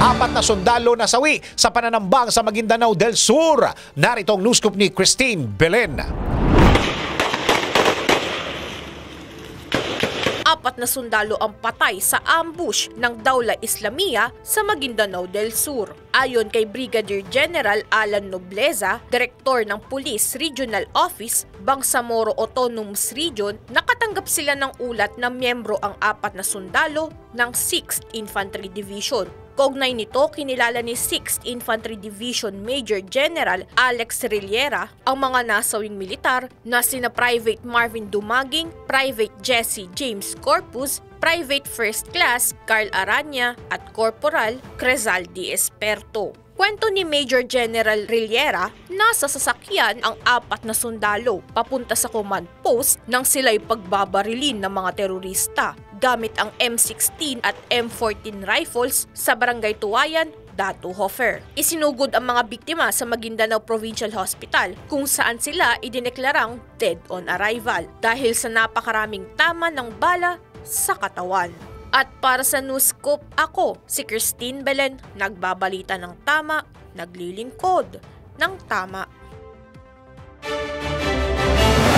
Apat na sundalo nasawi sa pananambang sa Maguindanao del Sur. Narito ang news scoop ni Christine Belen. Apat na sundalo ang patay sa ambush ng Dawla Islamia sa Maguindanao del Sur. Ayon kay Brigadier General Alan Nobleza, Direktor ng Police Regional Office, Bangsamoro Autonomous Region, nakatanggap sila ng ulat na miyembro ang apat na sundalo ng 6th Infantry Division. Kaugnay nito, kinilala ni 6th Infantry Division Major General Alex Rillera ang mga nasawing militar na sina Private Marvin Dumaging, Private Jesse James Corpus, Private First Class Carl Aranya at Corporal Crezaldi Esperto. Kwento ni Major General Rillera, nasa sasakyan ang apat na sundalo papunta sa command post nang sila'y pagbabarilin ng mga terorista gamit ang M16 at M14 rifles sa Barangay Tuwayan, Datu Hofer. Isinugod ang mga biktima sa Maguindanao Provincial Hospital kung saan sila idineklarang dead on arrival dahil sa napakaraming tama ng bala sa katawan. At para sa News Scoop, ako, si Christine Belen, nagbabalita ng tama, naglilingkod ng tama.